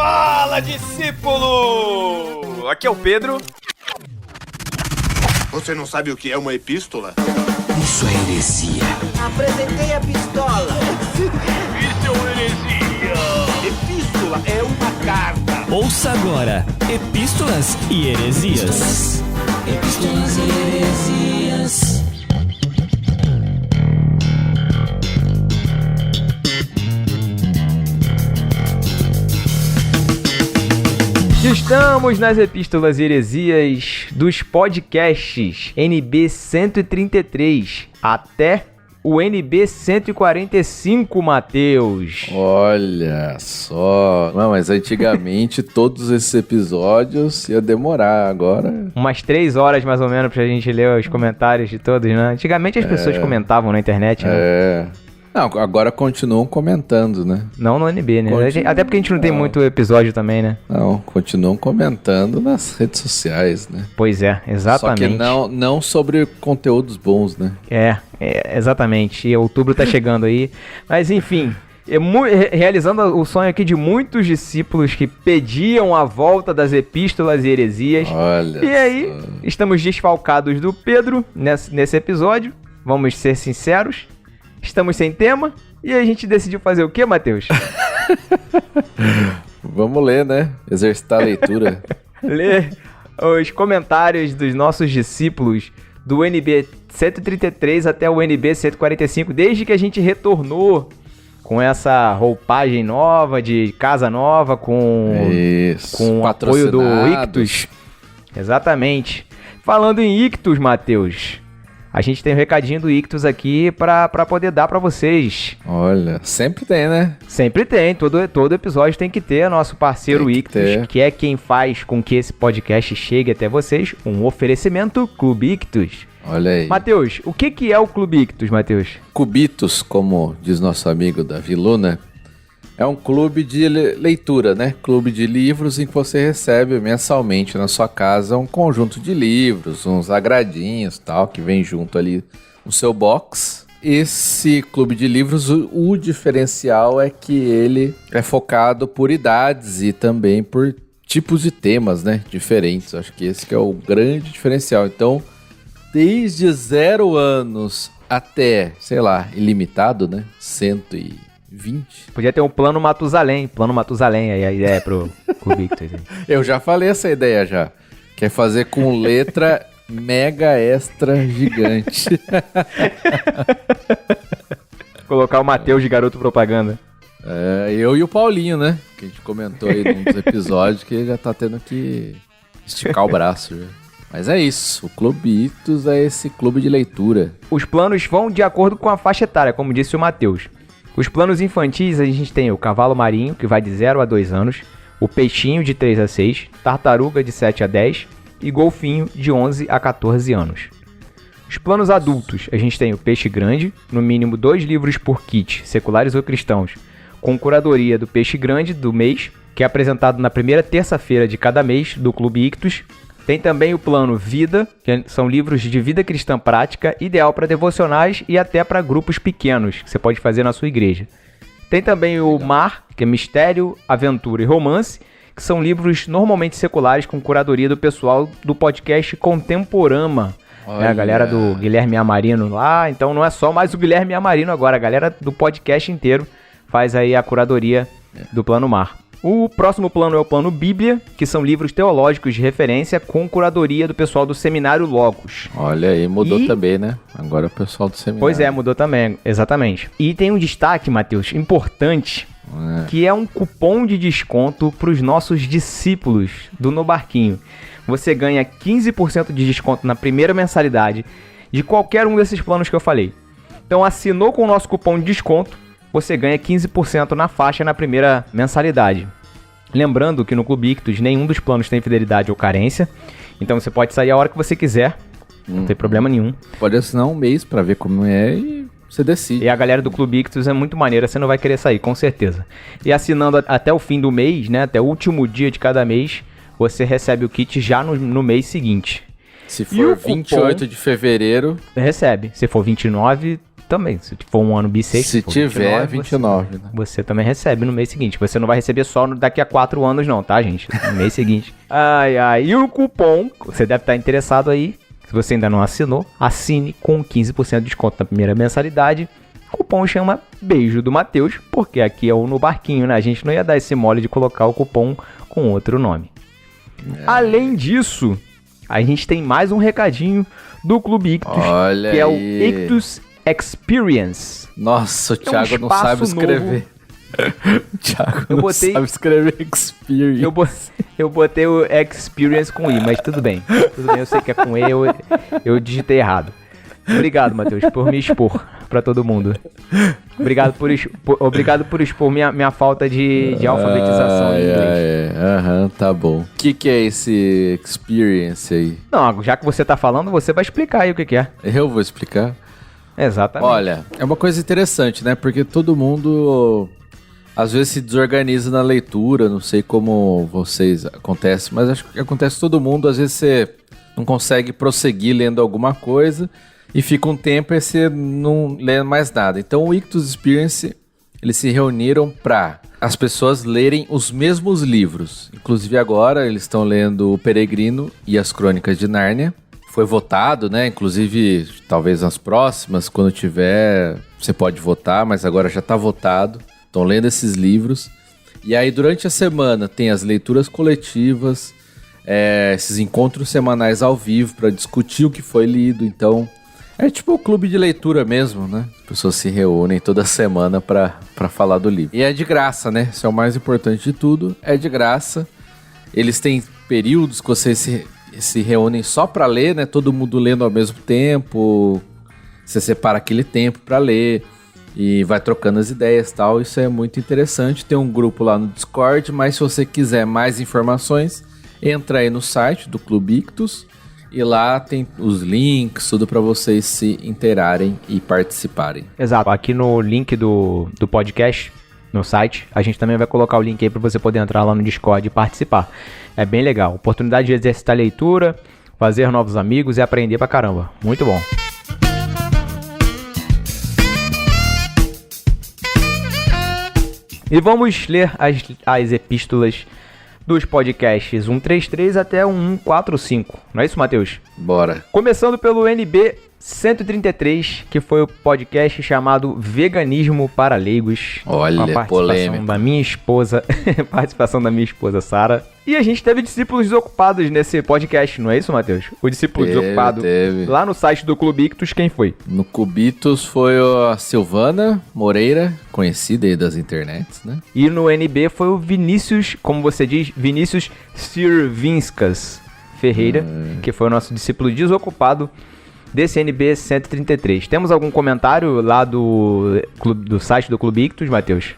Fala, discípulo! Aqui é o Pedro. Você não sabe o que é uma epístola? Isso é heresia. Apresentei a pistola. Isso é uma heresia! Epístola é uma carta. Ouça agora Epístolas e Heresias. Epístolas e Heresias. Estamos nas Epístolas e Heresias dos podcasts NB 133 até o NB 145, Matheus. Olha só. Não, mas antigamente todos esses episódios ia demorar, agora... Umas 3 horas mais ou menos pra gente ler os comentários de todos, né? Antigamente as pessoas comentavam na internet, né? Não, agora continuam comentando, né? Não no NB, né? Até porque a gente não tem muito episódio também, né? Não, continuam comentando nas redes sociais, né? Pois é, exatamente. Só que não sobre conteúdos bons, né? Exatamente. E outubro tá chegando aí. Mas enfim, realizando o sonho aqui de muitos discípulos que pediam a volta das epístolas e heresias. Olha. E aí, estamos desfalcados do Pedro nesse episódio. Vamos ser sinceros. Estamos sem tema. E a gente decidiu fazer o quê, Matheus? Vamos ler, né? Exercitar a leitura. Ler os comentários dos nossos discípulos do NB 133 até o NB 145, desde que a gente retornou com essa roupagem nova, de casa nova, com o apoio do Ictus. Exatamente. Falando em Ictus, Matheus, a gente tem um recadinho do Ictus aqui pra poder dar pra vocês. Olha, sempre tem, né? Sempre tem, todo episódio tem que ter nosso parceiro Ictus, que é quem faz com que esse podcast chegue até vocês, um oferecimento Clube Ictus. Olha aí. Matheus, o que é o Clube Ictus, Matheus? Cubitos, como diz nosso amigo Davi Luna, é um clube de leitura, né? Clube de livros em que você recebe mensalmente na sua casa um conjunto de livros, uns agradinhos e tal, que vem junto ali no seu box. Esse clube de livros, o diferencial é que ele é focado por idades e também por tipos de temas, né? Diferentes. Acho que esse que é o grande diferencial. Então, desde 0 anos até, sei lá, ilimitado, né? 120. Podia ter um plano Matusalém aí a ideia pro Clube Ictus. Eu já falei essa ideia já. Quer fazer com letra mega extra gigante. Colocar o Matheus de garoto propaganda. Eu e o Paulinho, né? Que a gente comentou aí num dos episódios que já tá tendo que esticar o braço já. Mas é isso, o Clube Ictus é esse clube de leitura. Os planos vão de acordo com a faixa etária, como disse o Matheus. Os planos infantis, a gente tem o cavalo marinho, que vai de 0 a 2 anos, o peixinho de 3 a 6, tartaruga de 7 a 10 e golfinho de 11 a 14 anos. Os planos adultos, a gente tem o peixe grande, no mínimo 2 livros por kit, seculares ou cristãos, com curadoria do peixe grande do mês, que é apresentado na primeira terça-feira de cada mês do Clube Ictus. Tem também o plano Vida, que são livros de vida cristã prática, ideal para devocionais e até para grupos pequenos, que você pode fazer na sua igreja. Tem também o Mar, que é mistério, aventura e romance, que são livros normalmente seculares com curadoria do pessoal do podcast Contemporama. A galera do Guilherme Amarino lá, então não é só mais o Guilherme Amarino agora, a galera do podcast inteiro faz aí a curadoria do plano Mar. O próximo plano é o plano Bíblia, que são livros teológicos de referência com curadoria do pessoal do Seminário Logos. Olha aí, mudou também, né? Agora o pessoal do Seminário. Pois é, mudou também, exatamente. E tem um destaque, Matheus, importante, que é um cupom de desconto para os nossos discípulos do No Barquinho. Você ganha 15% de desconto na primeira mensalidade de qualquer um desses planos que eu falei. Então assinou com o nosso cupom de desconto, você ganha 15% na faixa na primeira mensalidade. Lembrando que no Clube Ictus nenhum dos planos tem fidelidade ou carência, então você pode sair a hora que você quiser, não tem problema nenhum. Pode assinar um mês pra ver como é e você decide. E a galera do Clube Ictus é muito maneira, você não vai querer sair, com certeza. E assinando até o fim do mês, né, até o último dia de cada mês, você recebe o kit já no mês seguinte. Se for 28 de fevereiro... Recebe. Se for 29... também. Se for um ano bissexto, Se for tiver, 29, né? você também recebe no mês seguinte. Você não vai receber só daqui a 4 anos não, tá, gente? No mês seguinte. E o cupom, você deve estar interessado aí. Se você ainda não assinou, assine com 15% de desconto na primeira mensalidade. O cupom chama Beijo do Matheus, porque aqui é o No Barquinho, né? A gente não ia dar esse mole de colocar o cupom com outro nome. Além disso, a gente tem mais um recadinho do Clube Ictus, Olha que é o aí. Ictus Experience. Nossa, o É um Thiago não espaço sabe escrever. O Thiago Eu não botei- sabe escrever Experience. Eu botei o Experience com I, mas tudo bem. Tudo bem, eu sei que é com E, eu digitei errado. Obrigado, Matheus, por me expor pra todo mundo. Obrigado por expor minha falta de alfabetização em inglês. Aham, tá bom. O que é esse Experience aí? Não, já que você tá falando, você vai explicar aí o que é. Eu vou explicar. Exatamente. Olha, é uma coisa interessante, né? Porque todo mundo às vezes se desorganiza na leitura, não sei como vocês acontece, mas acho que acontece com todo mundo. Às vezes você não consegue prosseguir lendo alguma coisa e fica um tempo e você não lê mais nada. Então o Ictus Experience, eles se reuniram para as pessoas lerem os mesmos livros. Inclusive agora eles estão lendo O Peregrino e as Crônicas de Nárnia. Foi votado, né? Inclusive, talvez nas próximas, quando tiver, você pode votar, mas agora já está votado. Estão lendo esses livros. E aí, durante a semana, tem as leituras coletivas, esses encontros semanais ao vivo para discutir o que foi lido. Então, é tipo o clube de leitura mesmo, né? As pessoas se reúnem toda semana para falar do livro. E é de graça, né? Isso é o mais importante de tudo. É de graça. Eles têm períodos que você se reúnem só para ler, né? Todo mundo lendo ao mesmo tempo. Você separa aquele tempo para ler e vai trocando as ideias e tal. Isso é muito interessante. Tem um grupo lá no Discord, mas se você quiser mais informações, entra aí no site do Clube Ictus e lá tem os links, tudo para vocês se inteirarem e participarem. Exato. Aqui no link do podcast, no site, a gente também vai colocar o link aí para você poder entrar lá no Discord e participar. É bem legal. Oportunidade de exercitar a leitura, fazer novos amigos e aprender pra caramba. Muito bom. E vamos ler as epístolas dos podcasts 133 até o 145. Não é isso, Matheus? Bora. Começando pelo NB 133, que foi o podcast chamado Veganismo para Leigos. Olha, com a participação polêmico. da minha esposa, participação da minha esposa Sara. E a gente teve discípulos desocupados nesse podcast, não é isso, Matheus? O discípulo desocupado teve. lá no site do Clube Ictus, quem foi? No Cubitos foi a Silvana Moreira, conhecida aí das internets, né? E no NB foi o Vinícius, como você diz, Vinícius Sirvinskas Ferreira, que foi o nosso discípulo desocupado desse NB 133. Temos algum comentário lá do site do Clube Ictus, Matheus?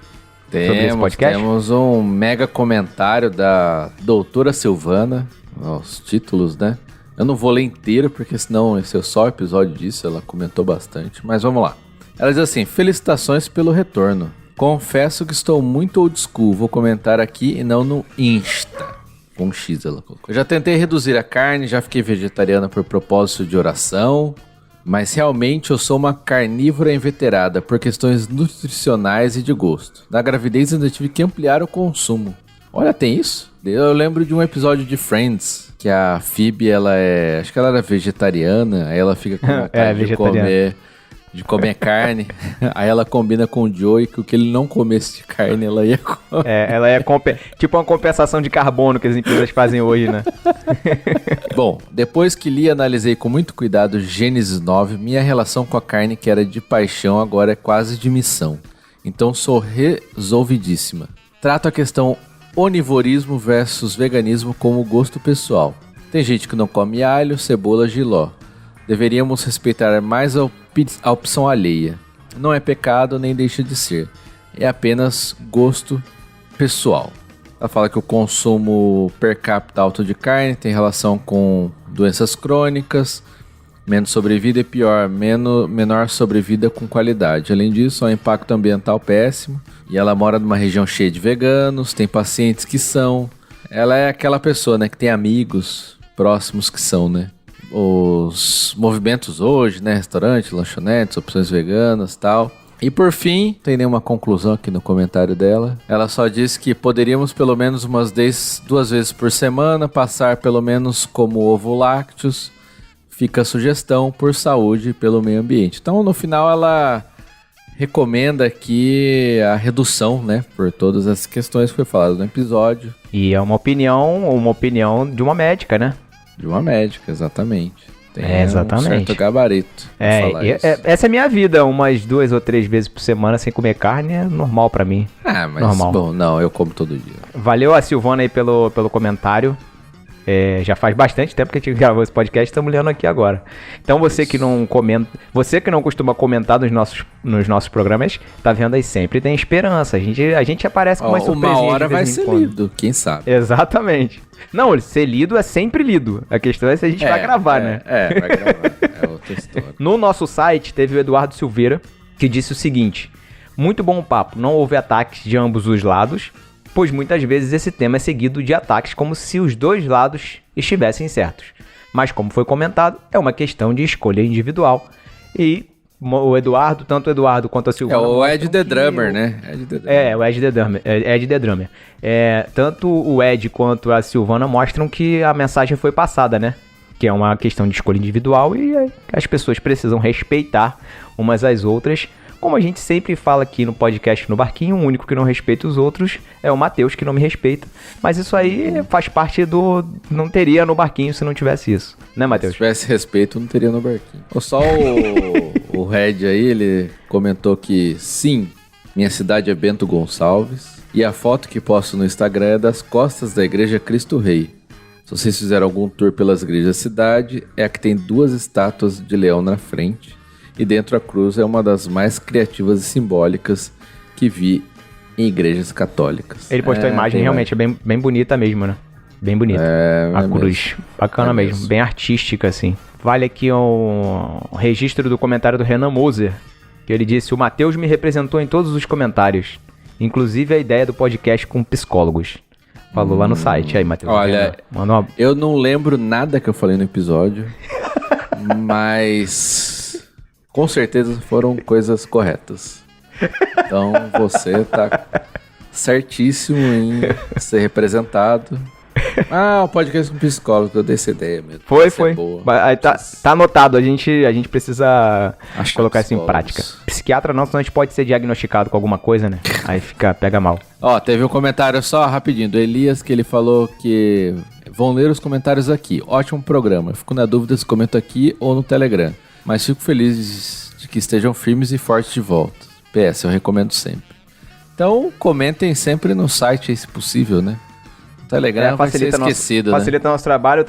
Sobre esse podcast? Temos um mega comentário da doutora Silvana, os títulos, né? Eu não vou ler inteiro, porque senão esse é só o episódio disso, ela comentou bastante, mas vamos lá. Ela diz assim: felicitações pelo retorno. Confesso que estou muito old school, vou comentar aqui e não no Insta. Com um X ela colocou. Eu já tentei reduzir a carne, já fiquei vegetariana por propósito de oração, mas realmente eu sou uma carnívora inveterada por questões nutricionais e de gosto. Na gravidez ainda tive que ampliar o consumo. Olha, tem isso? Eu lembro de um episódio de Friends, que a Phoebe, acho que ela era vegetariana, aí ela fica com vontade de comer carne, aí ela combina com o Joey que o que ele não comesse de carne, ela ia comer. Ela é tipo uma compensação de carbono que as empresas fazem hoje, né? Bom, depois que li e analisei com muito cuidado Gênesis 9, minha relação com a carne, que era de paixão, agora é quase de missão. Então sou resolvidíssima. Trato a questão onivorismo versus veganismo como gosto pessoal. Tem gente que não come alho, cebola, jiló. Deveríamos respeitar mais a opção alheia. Não é pecado nem deixa de ser. É apenas gosto pessoal. Ela fala que o consumo per capita alto de carne tem relação com doenças crônicas, menos sobrevida e pior, menor sobrevida com qualidade. Além disso, há um impacto ambiental péssimo. E ela mora numa região cheia de veganos, tem pacientes que são. Ela é aquela pessoa, né, que tem amigos próximos que são, né? os movimentos hoje, né? Restaurante, lanchonetes, opções veganas e tal. E por fim, não tem nenhuma conclusão aqui no comentário dela. Ela só disse que poderíamos pelo menos umas 2 vezes por semana passar pelo menos como ovo lácteos. Fica a sugestão por saúde e pelo meio ambiente. Então, no final, ela recomenda aqui a redução, né? Por todas as questões que foi falado no episódio. E é uma opinião de uma médica, né? De uma médica, exatamente. Tem exatamente. um certo gabarito pra falar isso. Essa é a minha vida, umas 2 ou 3 vezes por semana sem comer carne é normal pra mim. Ah, mas normal. Bom, não, eu como todo dia. Valeu a Silvana aí pelo comentário. Já faz bastante tempo que a gente gravou esse podcast, estamos lendo aqui agora. Então você que não comenta, você que não costuma comentar nos nossos programas, tá vendo aí, sempre tem esperança. A gente aparece com umas surpresinhas. Uma hora de vez vai em ser quando. lido, quem sabe. Exatamente. Não, ser lido é sempre lido. A questão é se a gente vai gravar, né? Vai gravar. É outra história. No nosso site teve o Eduardo Silveira, que disse o seguinte: muito bom papo, não houve ataques de ambos os lados, pois muitas vezes esse tema é seguido de ataques como se os dois lados estivessem certos. Mas como foi comentado, é uma questão de escolha individual. E o Eduardo, tanto o Eduardo quanto a Silvana... É o Ed The Drummer, né? O Ed The Drummer. Tanto o Ed quanto a Silvana mostram que a mensagem foi passada, né? Que é uma questão de escolha individual e as pessoas precisam respeitar umas às outras. Como a gente sempre fala aqui no podcast No Barquinho, o único que não respeita os outros é o Matheus, que não me respeita. Mas isso aí faz parte do... Não teria No Barquinho se não tivesse isso. Né, Matheus? Se tivesse respeito, não teria No Barquinho. Só o Red aí, ele comentou que sim, minha cidade é Bento Gonçalves. E a foto que posto no Instagram é das costas da igreja Cristo Rei. Se vocês fizeram algum tour pelas igrejas da cidade, é a que tem 2 estátuas de leão na frente. E dentro a cruz é uma das mais criativas e simbólicas que vi em igrejas católicas. Ele postou a imagem, realmente é bem bonita mesmo, né? Bem bonita. A cruz. Mesmo. Bacana mesmo. Bem artística, assim. Vale aqui um registro do comentário do Renan Moser, que ele disse: o Matheus me representou em todos os comentários, inclusive a ideia do podcast com psicólogos. Falou lá no site. Aí, Matheus. Olha, eu não lembro nada que eu falei no episódio, mas... com certeza foram coisas corretas. Então você tá certíssimo em ser representado. O podcast com psicólogo, eu dei essa ideia mesmo. Foi. Aí tá anotado, a gente precisa colocar isso em prática. Psiquiatra não, senão a gente pode ser diagnosticado com alguma coisa, né? Aí pega mal. Teve um comentário só rapidinho do Elias, que ele falou que vão ler os comentários aqui. Ótimo programa. Eu fico na dúvida se comento aqui ou no Telegram. Mas fico feliz de que estejam firmes e fortes de volta. PS, eu recomendo sempre. Então, comentem sempre no site, se possível, né? O Telegram vai ser esquecido, né? Facilita nosso trabalho,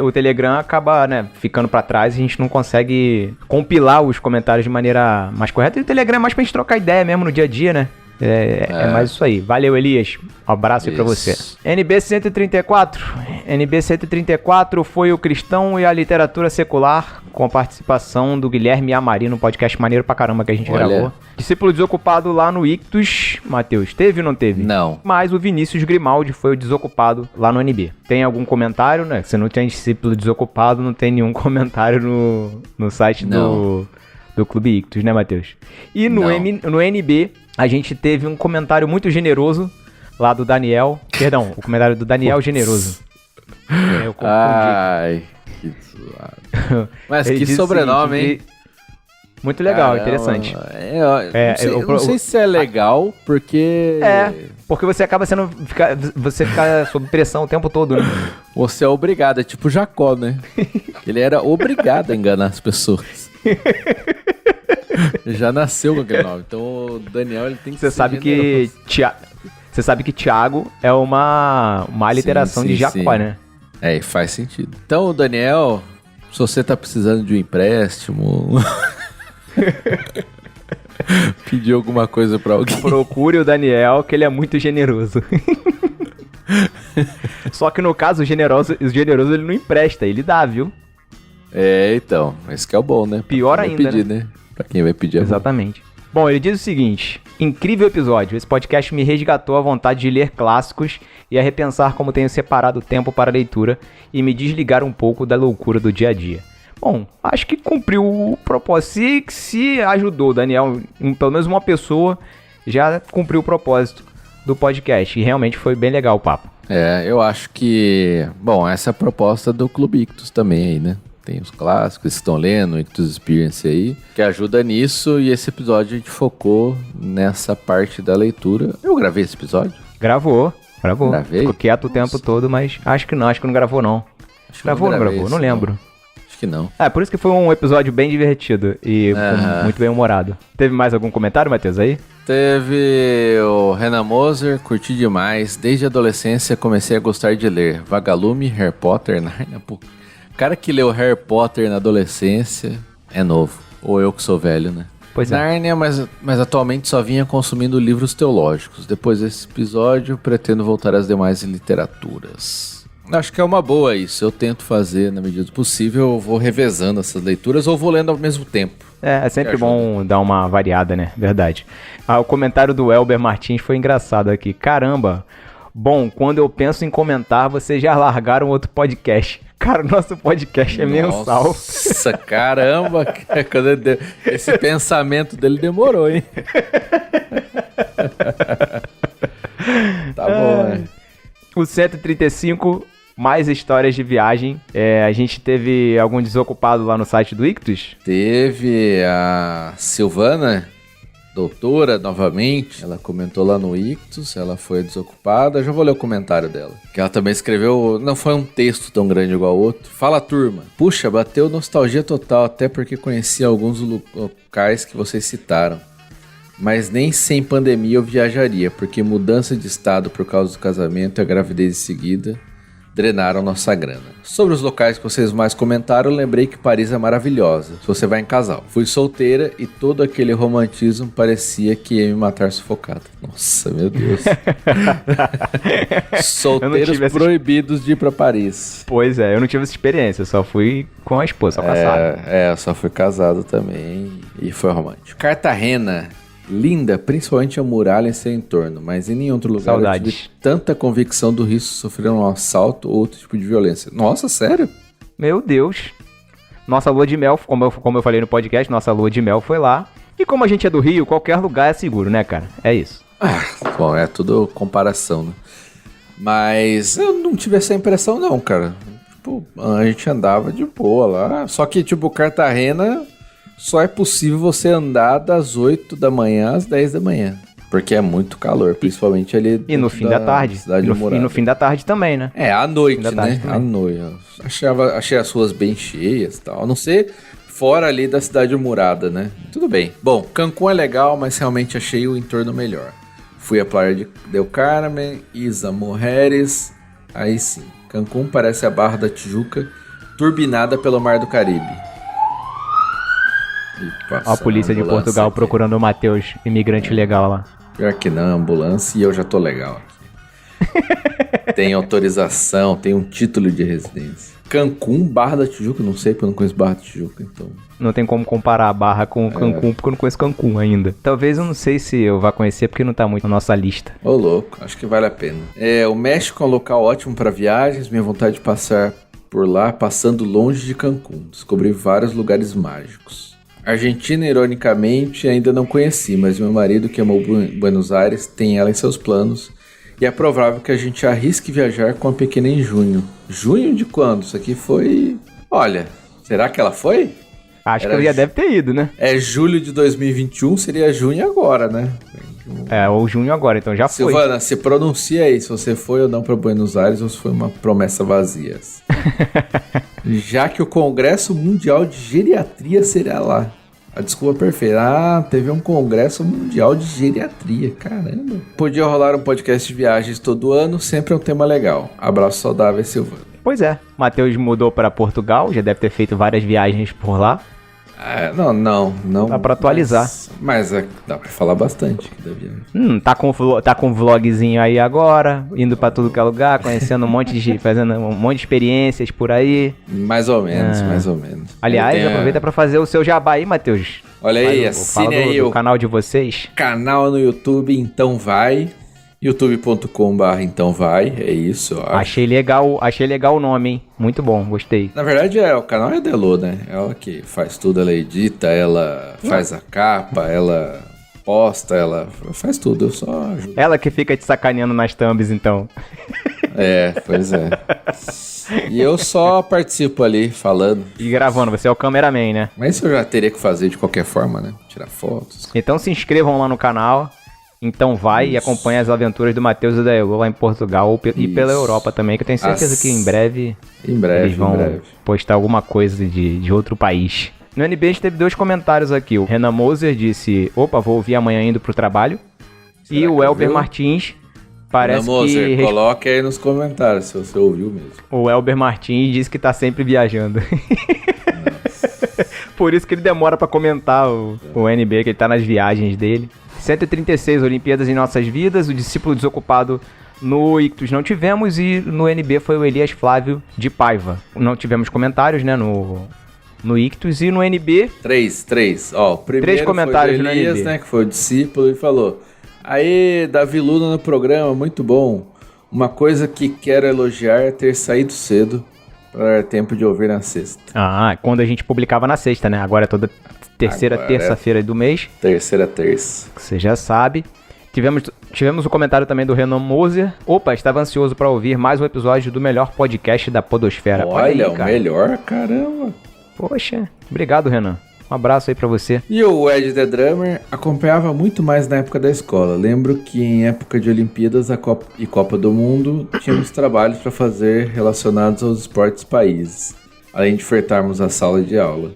o Telegram acaba, né, ficando pra trás e a gente não consegue compilar os comentários de maneira mais correta. E o Telegram é mais pra gente trocar ideia mesmo no dia a dia, né? É mais isso aí. Valeu, Elias. Um abraço aí pra você. NB 134. NB 134 foi o Cristão e a Literatura Secular, com a participação do Guilherme Amari, no podcast maneiro pra caramba que a gente gravou. Discípulo desocupado lá no Ictus. Matheus, teve ou não teve? Não. Mas o Vinícius Grimaldi foi o desocupado lá no NB. Tem algum comentário, né? Se não tem discípulo desocupado, não tem nenhum comentário no site do Clube Ictus, né, Matheus? E no NB... a gente teve um comentário muito generoso lá do Daniel. Perdão, o comentário do Daniel Generoso. Eu confundi. Ai, que zoado. Mas que sobrenome, hein? Muito legal, interessante. Eu não sei se é legal, porque... porque você acaba você fica sob pressão o tempo todo, né? Você é obrigado, é tipo Jacó, né? Ele era obrigado a enganar as pessoas. Já nasceu com aquele nome. Então o Daniel, ele tem que ser generoso. Você sabe que Thiago é uma aliteração de Jacó, né? Faz sentido. Então o Daniel, se você tá precisando de um empréstimo, pedir alguma coisa pra alguém, procure o Daniel, que ele é muito generoso. Só que no caso, o generoso ele não empresta, ele dá, viu? Então, esse que é o bom, né? Pior ainda, pedir, né? Pra quem vai pedir. Exatamente. Bom, ele diz o seguinte: Incrível episódio. Esse podcast me resgatou a vontade de ler clássicos e a repensar como tenho separado o tempo para a leitura e me desligar um pouco da loucura do dia a dia. Bom, acho que cumpriu o propósito. Se ajudou, Daniel, pelo menos uma pessoa já cumpriu o propósito do podcast. E realmente foi bem legal o papo. Eu acho que... Bom, essa é a proposta do Clube Ictus também aí, né? Tem os clássicos que estão lendo, Ictus Experience aí, que ajuda nisso. E esse episódio a gente focou nessa parte da leitura. Eu gravei esse episódio? Gravou. Gravei? Ficou quieto o tempo todo, mas acho que não gravou não. Gravou ou não gravou? Não lembro. Acho que não. Por isso que foi um episódio bem divertido e muito bem humorado. Teve mais algum comentário, Matheus, aí? Teve o Renan Moser, curti demais. Desde a adolescência comecei a gostar de ler Vagalume, Harry Potter, Narnia. Pô, o cara que leu Harry Potter na adolescência é novo. Ou eu que sou velho, né? Pois é. Narnia, mas atualmente só vinha consumindo livros teológicos. Depois desse episódio, pretendo voltar às demais literaturas. Acho que é uma boa isso. Eu tento fazer, na medida do possível, eu vou revezando essas leituras ou vou lendo ao mesmo tempo. É sempre bom dar uma variada, né? Verdade. O comentário do Elber Martins foi engraçado aqui. Caramba, bom, quando eu penso em comentar, vocês já largaram outro podcast. Cara, o nosso podcast é mensal. Nossa, caramba. Esse pensamento dele demorou, hein? Tá bom, né? O 135... Mais histórias de viagem. A gente teve algum desocupado lá no site do Ictus? Teve a Silvana, doutora, novamente. Ela comentou lá no Ictus, ela foi desocupada. Já vou ler o comentário dela. Que ela também escreveu, não foi um texto tão grande igual o outro. Fala, turma. Puxa, bateu nostalgia total, até porque conheci alguns locais que vocês citaram. Mas nem sem pandemia eu viajaria, porque mudança de estado por causa do casamento e a gravidez em seguida drenaram nossa grana. Sobre os locais que vocês mais comentaram, eu lembrei que Paris é maravilhosa, se você vai em casal. Fui solteira e todo aquele romantismo parecia que ia me matar sufocada. Nossa, meu Deus. Solteiros proibidos de ir pra Paris. Pois é, eu não tive essa experiência, eu só fui com a esposa, só casado. Eu só fui casado também e foi romântico. Cartagena. Linda, principalmente a muralha em seu entorno, mas em nenhum outro lugar eu tive tanta convicção do risco de sofrer um assalto ou outro tipo de violência. Nossa, sério? Meu Deus. Nossa lua de mel, como eu falei no podcast, nossa lua de mel foi lá. E como a gente é do Rio, qualquer lugar é seguro, né, cara? É isso. Bom, é tudo comparação, né? Mas eu não tive essa impressão não, cara. Tipo, a gente andava de boa lá. Só que, tipo, Cartagena... Só é possível você andar das 8 da manhã às 10 da manhã. Porque é muito calor, principalmente ali... E no fim da tarde. E no fim da tarde também, né? À noite, né? À noite. Achei as ruas bem cheias e tal. A não ser fora ali da cidade murada, né? Tudo bem. Bom, Cancún é legal, mas realmente achei o entorno melhor. Fui à praia de Del Carmen, Isla Mujeres. Aí sim. Cancún parece a Barra da Tijuca, turbinada pelo Mar do Caribe. A polícia de Portugal aqui procurando o Matheus, imigrante legal lá. Pior que não, ambulância, e eu já tô legal aqui. Tem autorização, tem um título de residência. Cancún, Barra da Tijuca, não sei porque eu não conheço Barra da Tijuca, então... Não tem como comparar a Barra com Cancún, porque eu não conheço Cancún ainda. Talvez eu não sei se eu vá conhecer, porque não tá muito na nossa lista. Ô louco, acho que vale a pena. O México é um local ótimo para viagens, minha vontade de passar por lá, passando longe de Cancún. Descobri vários lugares mágicos. Argentina, ironicamente, ainda não conheci, mas meu marido, que amou Buenos Aires, tem ela em seus planos. E é provável que a gente arrisque viajar com a pequena em junho. Junho de quando? Isso aqui foi... Olha, será que ela foi? Acho que ela já deve ter ido, né? Julho de 2021, seria junho agora, né? Ou junho agora, então já foi. Silvana, se pronuncia aí se você foi ou não para Buenos Aires ou se foi uma promessa vazia. Já que o Congresso Mundial de Geriatria será lá. A desculpa perfeita. Teve um Congresso Mundial de Geriatria, caramba. Podia rolar um podcast de viagens todo ano, sempre é um tema legal. Abraço saudável, Silvana. Pois é, Matheus mudou para Portugal, já deve ter feito várias viagens por lá. Não. Dá pra atualizar. Mas dá pra falar bastante aqui da viagem. Tá com um vlogzinho aí agora, indo pra tudo que é lugar, conhecendo fazendo um monte de experiências por aí. Mais ou menos. Aliás, aproveita pra fazer o seu jabá aí, Matheus. Olha aí, Fala assine do aí o canal de vocês. canal no YouTube, Então Vai. youtube.com/, então vai, é isso, ó. Achei legal o nome, hein? Muito bom, gostei. Na verdade, o canal é a Delô, né? Ela que faz tudo, ela edita, ela faz a capa, ela posta, ela faz tudo, eu só ajudo. Ela que fica te sacaneando nas thumbs, então. É, pois é. E eu só participo ali, falando. E gravando, você é o cameraman, né? Mas isso eu já teria que fazer de qualquer forma, né? Tirar fotos. Então se inscrevam lá no canal. Então vai e acompanha as aventuras do Matheus e da Elo lá em Portugal e pela Europa também, que eu tenho certeza que em breve eles vão postar alguma coisa de outro país. No NB a gente teve 2 comentários aqui. O Renan Moser disse, opa, vou ouvir amanhã indo pro trabalho. Será E o Elber ouviu? Martins parece Renan Moser, que... coloque aí nos comentários se você ouviu mesmo. O Elber Martins disse que tá sempre viajando. Por isso que ele demora pra comentar o NB, que ele tá nas viagens dele. 136 Olimpíadas em Nossas Vidas, o discípulo desocupado no Ictus não tivemos e no NB foi o Elias Flávio de Paiva. Não tivemos comentários, né, no Ictus e no NB... 3. Ó, o primeiro 3 comentários foi do Elias, no NB. né, que foi o discípulo, e falou: aê, Davi Luna no programa, muito bom. Uma coisa que quero elogiar é ter saído cedo para dar tempo de ouvir na sexta. Ah, quando a gente publicava na sexta, né? Agora é toda terça-feira do mês. Terça. Você já sabe. Tivemos o comentário também do Renan Moser. Opa, estava ansioso para ouvir mais um episódio do melhor podcast da podosfera. Olha, aí, o cara. melhor, caramba. Poxa, obrigado, Renan. Um abraço aí pra você. E o Ed The Drummer acompanhava muito mais na época da escola. Lembro que em época de Olimpíadas e Copa do Mundo, tínhamos trabalhos para fazer relacionados aos esportes países, além de ofertarmos a sala de aula.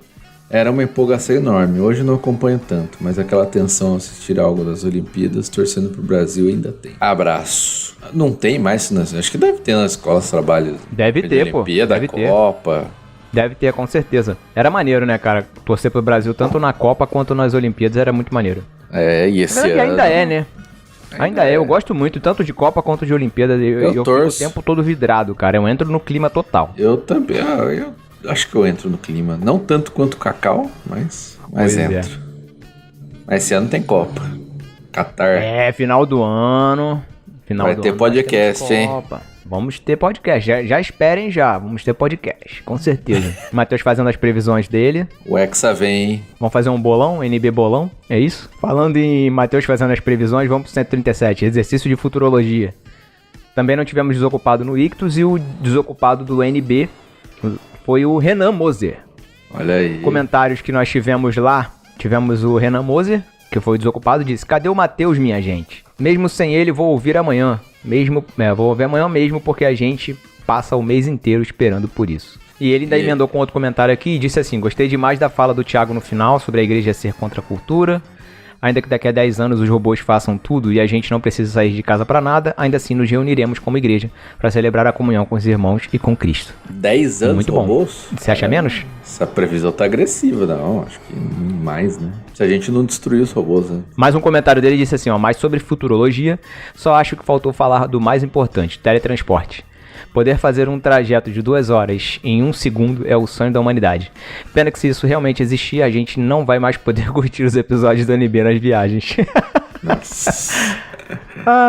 Era uma empolgação enorme. Hoje não acompanho tanto, mas aquela tensão ao assistir algo das Olimpíadas, torcendo pro Brasil, ainda tem. Abraço. Não tem mais, acho que deve ter nas escolas trabalho. Deve ter, pô. Olimpíada, Deve ter. Copa. Deve ter, com certeza. Era maneiro, né, cara? Torcer pro Brasil tanto na Copa quanto nas Olimpíadas era muito maneiro. É, e esse ano... Ainda é, né? Ainda é. Eu gosto muito, tanto de Copa quanto de Olimpíadas. Eu fico o tempo todo vidrado, cara. Eu entro no clima total. Eu também. Eu acho que eu entro no clima. Não tanto quanto o Cacau, mas entro. Mas esse ano tem Copa. Catar. É, final do ano. Vai ter podcast, hein? Vamos ter podcast. Já esperem já. Vamos ter podcast, com certeza. Matheus fazendo as previsões dele. O Hexa vem, hein? Vamos fazer um bolão, NB bolão, é isso? Falando em Matheus fazendo as previsões, vamos pro 137, exercício de futurologia. Também não tivemos desocupado no Ictus e o desocupado do NB foi o Renan Moser. Olha aí. Comentários que nós tivemos lá, tivemos o Renan Moser, que foi o desocupado, disse: cadê o Matheus, minha gente? Mesmo sem ele, vou ouvir amanhã. Vou ouvir amanhã mesmo, porque a gente passa o mês inteiro esperando por isso. E ele ainda emendou com outro comentário aqui e disse assim: gostei demais da fala do Thiago no final sobre a igreja ser contra a cultura. Ainda que daqui a 10 anos os robôs façam tudo e a gente não precisa sair de casa pra nada, ainda assim nos reuniremos como igreja para celebrar a comunhão com os irmãos e com Cristo. 10 anos muito robôs? Bom. Você acha menos? Essa previsão tá agressiva, não. Acho que mais, né? Se a gente não destruir os robôs, né? Mais um comentário dele disse assim, ó: mais sobre futurologia, só acho que faltou falar do mais importante, teletransporte. Poder fazer um trajeto de 2 horas em 1 segundo é o sonho da humanidade. Pena que se isso realmente existir, a gente não vai mais poder curtir os episódios do NB nas viagens. Nossa.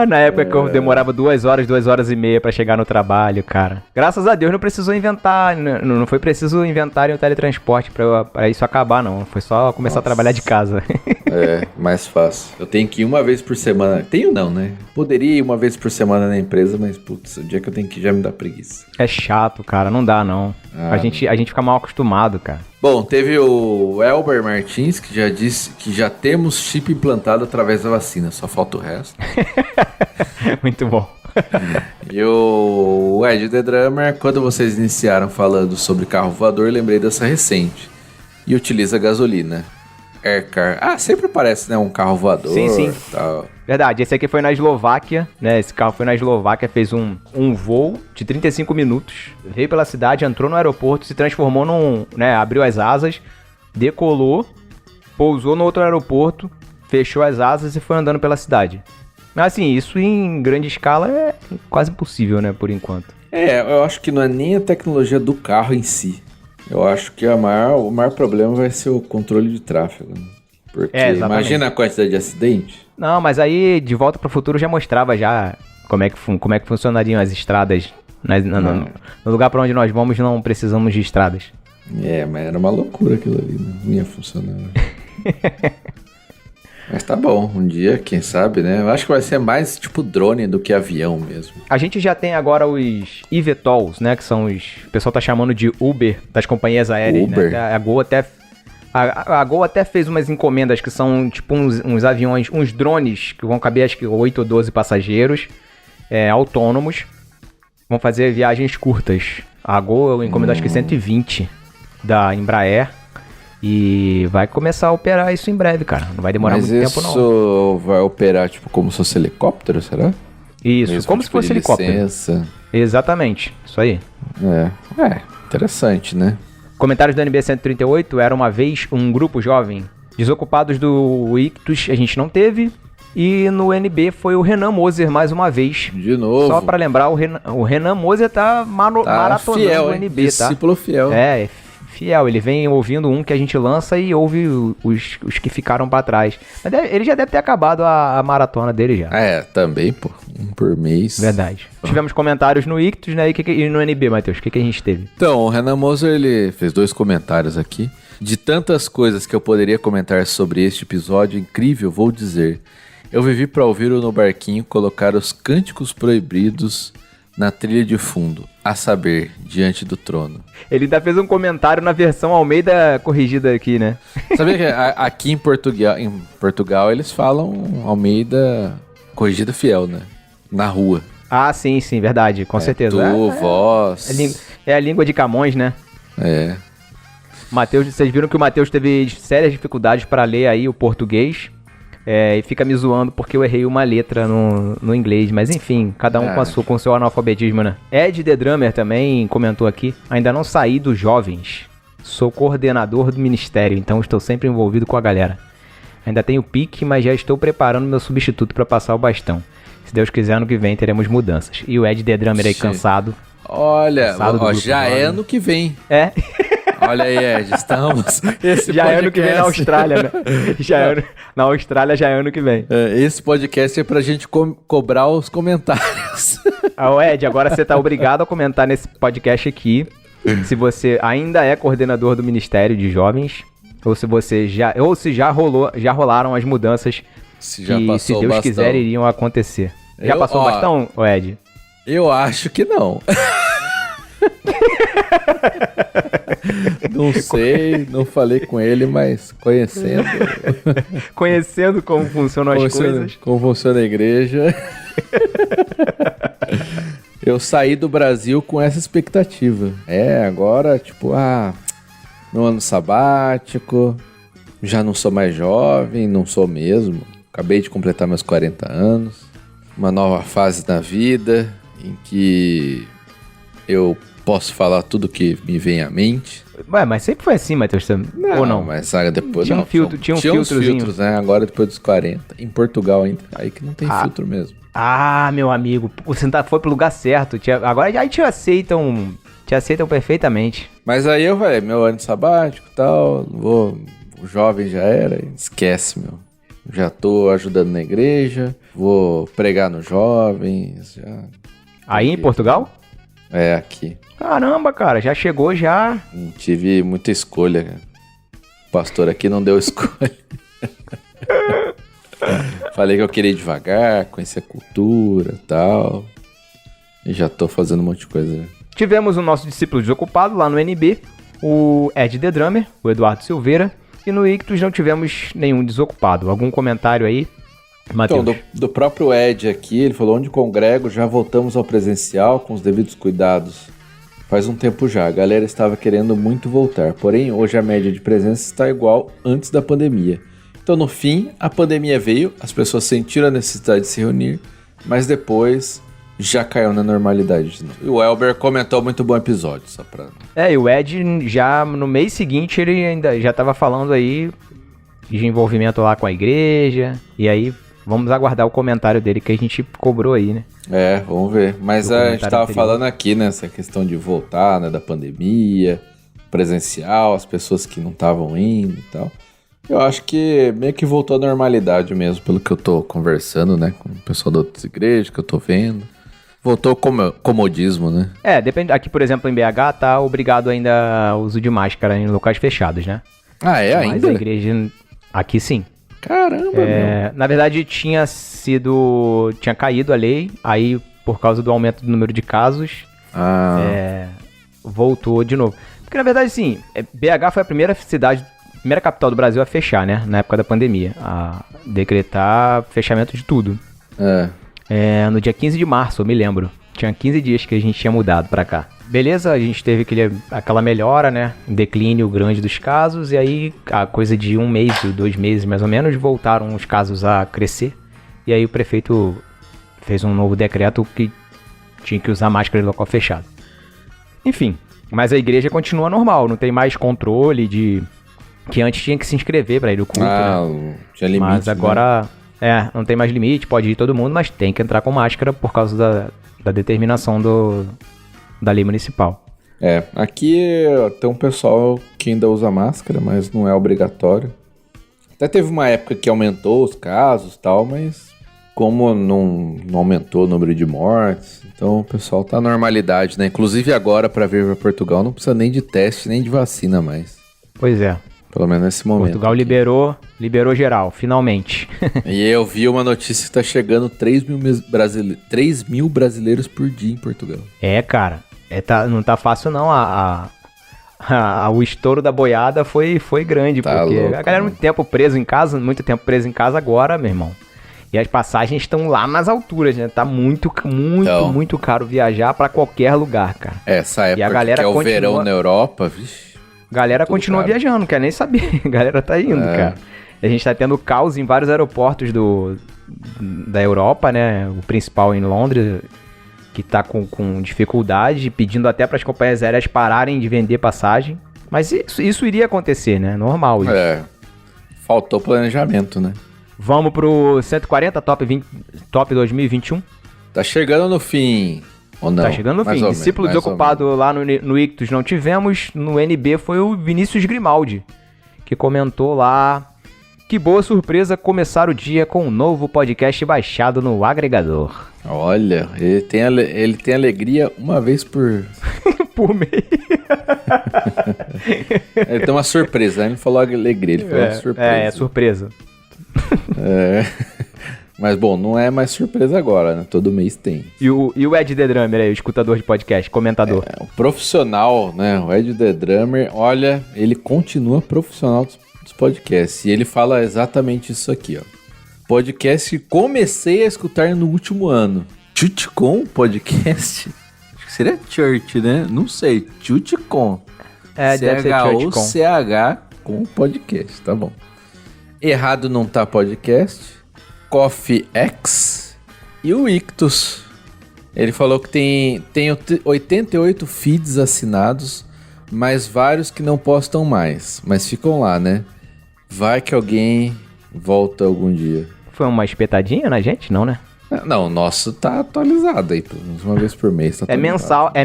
Na época que eu demorava 2 horas e meia pra chegar no trabalho, cara. Graças a Deus não precisou inventar, não foi preciso inventarem o teletransporte pra isso acabar, não. Foi só começar a trabalhar de casa. É, mais fácil. Eu tenho que ir uma vez por semana. Tenho não, né? Poderia ir uma vez por semana na empresa, mas putz, o dia que eu tenho que ir já me dá preguiça. É chato, cara, não dá não. A gente fica mal acostumado, cara. Bom, teve o Elber Martins, que já disse que já temos chip implantado através da vacina, só falta o resto. Muito bom. E o Ed The Drummer, quando vocês iniciaram falando sobre carro voador, lembrei dessa recente. E utiliza gasolina. Aircar. Sempre parece, né? Um carro voador. Sim. Tal. Verdade, esse aqui foi na Eslováquia, né? Esse carro foi na Eslováquia, fez um voo de 35 minutos. Veio pela cidade, entrou no aeroporto, se transformou abriu as asas, decolou, pousou no outro aeroporto, fechou as asas e foi andando pela cidade. Mas assim, isso em grande escala é quase impossível, né? Por enquanto. Eu acho que não é nem a tecnologia do carro em si. Eu acho que o maior problema vai ser o controle de tráfego. Né? Porque exatamente. imagina a quantidade de acidente. Não, mas aí De Volta para o Futuro já mostrava já como é que funcionariam as estradas. No lugar para onde nós vamos não precisamos de estradas. Mas era uma loucura aquilo ali, não ia funcionar. Mas tá bom, um dia, quem sabe, né? Eu acho que vai ser mais tipo drone do que avião mesmo. A gente já tem agora os eVTOLs, né? Que são o pessoal tá chamando de Uber das companhias aéreas, Uber. né? A Gol até fez umas encomendas que são tipo uns aviões, uns drones que vão caber acho que 8 ou 12 passageiros autônomos. Vão fazer viagens curtas. A Gol encomendou acho que 120 da Embraer. E vai começar a operar isso em breve, cara. Não vai demorar muito tempo, não. Mas isso vai operar tipo como se fosse helicóptero, será? Isso, Mesmo como tipo se fosse de helicóptero. licença. Exatamente, isso aí. Interessante, né? Comentários do NB 138, era uma vez um grupo jovem. Desocupados do Ictus, a gente não teve. E no NB foi o Renan Moser mais uma vez. De novo. Só pra lembrar, o Renan Moser tá maratonando fiel, o hein? NB, tá? Discípulo fiel. Fiel. Ele vem ouvindo um que a gente lança e ouve os que ficaram pra trás. Mas ele já deve ter acabado a maratona dele já. Também, pô. Um por mês. Verdade. Tivemos comentários no Ictus, né? E no NB, Matheus. O que a gente teve? Então, o Renan Moser, ele fez 2 comentários aqui. De tantas coisas que eu poderia comentar sobre este episódio incrível, vou dizer... Eu vivi pra ouvir o No Barquinho colocar os cânticos proibidos na trilha de fundo, a saber, Diante do Trono. Ele ainda fez um comentário na versão Almeida corrigida aqui, né? Sabia que aqui em Portugal eles falam Almeida corrigida fiel, né? Na rua. Ah, sim, verdade, com certeza. Vós... É a língua de Camões, né? Matheus, vocês viram que o Matheus teve sérias dificuldades para ler aí o português. E fica me zoando porque eu errei uma letra no inglês. Mas enfim, cada um com o seu analfabetismo, né? Ed The Drummer também comentou aqui. Ainda não saí dos jovens. Sou coordenador do ministério, então estou sempre envolvido com a galera. Ainda tenho pique, mas já estou preparando meu substituto para passar o bastão. Se Deus quiser, ano que vem teremos mudanças. E o Ed The Drummer aí cansado. Olha, cansado já é ano que vem. Olha aí, Ed, estamos... Já é ano que vem na Austrália, né? Na Austrália já é ano que vem. Esse podcast é pra gente cobrar os comentários. Ed, agora você tá obrigado a comentar nesse podcast aqui se você ainda é coordenador do Ministério de Jovens ou se já rolaram as mudanças se já que, passou se Deus quiser, iriam acontecer. Já passou o bastão, Ed? Eu acho que não. Não sei, não falei com ele, mas conhecendo como funcionam as coisas, como funciona a igreja, eu saí do Brasil com essa expectativa. Agora, tipo, no ano sabático, já não sou mais jovem, não sou mesmo. Acabei de completar meus 40 anos, uma nova fase na vida em que eu posso falar tudo que me vem à mente. Ué, mas sempre foi assim, Matheus? Ou não? Mas depois tinha tinha uns filtros, né? Agora depois dos 40. Em Portugal ainda. Aí que não tem filtro mesmo. Meu amigo. Você foi pro lugar certo. Agora aí te aceitam perfeitamente. Mas aí eu falei, meu ano sabático e tal, o jovem já era, esquece, meu. Já tô ajudando na igreja, vou pregar nos jovens. Aí em Portugal? Aqui. Caramba, cara, já chegou já. Não tive muita escolha, cara. O pastor aqui não deu escolha. Falei que eu queria ir devagar, conhecer a cultura e tal. E já tô fazendo um monte de coisa. Né? Tivemos o nosso discípulo desocupado lá no NB, o Ed The Drummer, o Eduardo Silveira. E no Ictus não tivemos nenhum desocupado. Algum comentário aí, Matheus? Então, do próprio Ed aqui, ele falou: onde congrego, já voltamos ao presencial com os devidos cuidados. Faz um tempo já, a galera estava querendo muito voltar. Porém, hoje a média de presença está igual antes da pandemia. Então, no fim, a pandemia veio, as pessoas sentiram a necessidade de se reunir, mas depois já caiu na normalidade de novo. E o Elber comentou muito bom episódio, só pra... E o Ed, já no mês seguinte, ele ainda já tava falando aí de envolvimento lá com a igreja, e aí vamos aguardar o comentário dele que a gente cobrou aí, né? Vamos ver. Mas a gente tava falando aqui, né, essa questão de voltar, né, da pandemia, presencial, as pessoas que não estavam indo e tal. Eu acho que meio que voltou à normalidade mesmo, pelo que eu tô conversando, né? Com o pessoal das outras igrejas que eu tô vendo. Voltou ao comodismo, né? Depende. Aqui, por exemplo, em BH, tá obrigado ainda ao uso de máscara em locais fechados, né? Ah, é Mas ainda? a igreja... Aqui sim. Caramba, meu. Na verdade, tinha caído a lei, aí por causa do aumento do número de casos, voltou de novo. Porque na verdade, sim, BH foi a primeira capital do Brasil a fechar, né? Na época da pandemia, a decretar fechamento de tudo. No dia 15 de março, eu me lembro. Tinha 15 dias que a gente tinha mudado pra cá. Beleza, a gente teve aquela melhora, né? Um declínio grande dos casos. E aí, a coisa de 1 mês, 2 meses mais ou menos, voltaram os casos a crescer. E aí o prefeito fez um novo decreto que tinha que usar máscara em local fechado. Enfim, mas a igreja continua normal. Não tem mais controle de... Que antes tinha que se inscrever pra ir no culto, né? Tinha limite, mas agora... não tem mais limite, pode ir todo mundo, mas tem que entrar com máscara por causa da determinação da lei municipal. Aqui tem um pessoal que ainda usa máscara, mas não é obrigatório. Até teve uma época que aumentou os casos e tal, mas como não aumentou o número de mortes, então o pessoal tá na normalidade, né? Inclusive agora, para vir para Portugal, não precisa nem de teste, nem de vacina mais. Pois é. Pelo menos nesse momento. Portugal liberou geral, finalmente. E eu vi uma notícia que tá chegando 3 mil brasileiros por dia em Portugal. Cara. Não tá fácil não. O estouro da boiada foi grande, tá porque louco, a galera muito tempo preso em casa agora, meu irmão. E as passagens estão lá nas alturas, né? Tá muito caro viajar pra qualquer lugar, cara. Essa época e a galera que é o verão na Europa, vixe. Galera continua viajando, não quer nem saber. A galera tá indo, cara. A gente tá tendo caos em vários aeroportos da Europa, né? O principal em Londres, que tá com dificuldade, pedindo até para as companhias aéreas pararem de vender passagem. Mas isso iria acontecer, né? Normal isso. Faltou planejamento, né? Vamos pro 140 Top 2021? Tá chegando no fim. Ou não? Tá chegando no fim. Discípulo desocupado lá no Ictus não tivemos. No NB foi o Vinícius Grimaldi, que comentou lá: que boa surpresa começar o dia com um novo podcast baixado no agregador. Olha, ele tem alegria uma vez por mês. Ele tem uma surpresa, né? Ele não falou alegria, ele falou surpresa. Surpresa. Mas, bom, não é mais surpresa agora, né? Todo mês tem. E o Ed The Drummer aí, o escutador de podcast, comentador? O profissional, né? O Ed The Drummer, olha, ele continua profissional dos podcasts. E ele fala exatamente isso aqui, ó. Podcast que comecei a escutar no último ano. Chutcom podcast? Acho que seria Church, né? Não sei. Chutcom. Deve ser Churchcom. CH com podcast, tá bom. Errado Não Tá Podcast. Coffee X e o Ictus. Ele falou que tem 88 feeds assinados, mas vários que não postam mais, mas ficam lá, né? Vai que alguém volta algum dia. Foi uma espetadinha na gente? Não, né? Não, o nosso tá atualizado aí, uma vez por mês. Tá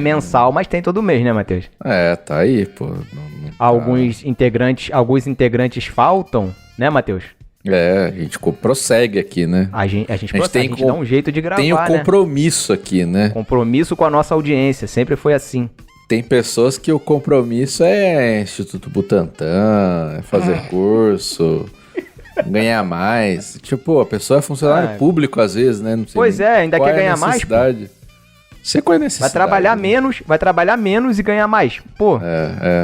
mensal, mas tem todo mês, né, Matheus? Tá aí, pô. Não tá... integrantes faltam, né, Matheus? A gente prossegue aqui, né? A gente prossegue, a gente dá um jeito de gravar, tem o compromisso, né? Aqui, né? Compromisso com a nossa audiência, sempre foi assim. Tem pessoas que o compromisso é Instituto Butantan, é fazer curso, ganhar mais. Tipo, a pessoa é funcionário público às vezes, né? Não sei ainda quer ganhar mais, pô. Você qual é a necessidade? Vai trabalhar menos e ganhar mais. Pô,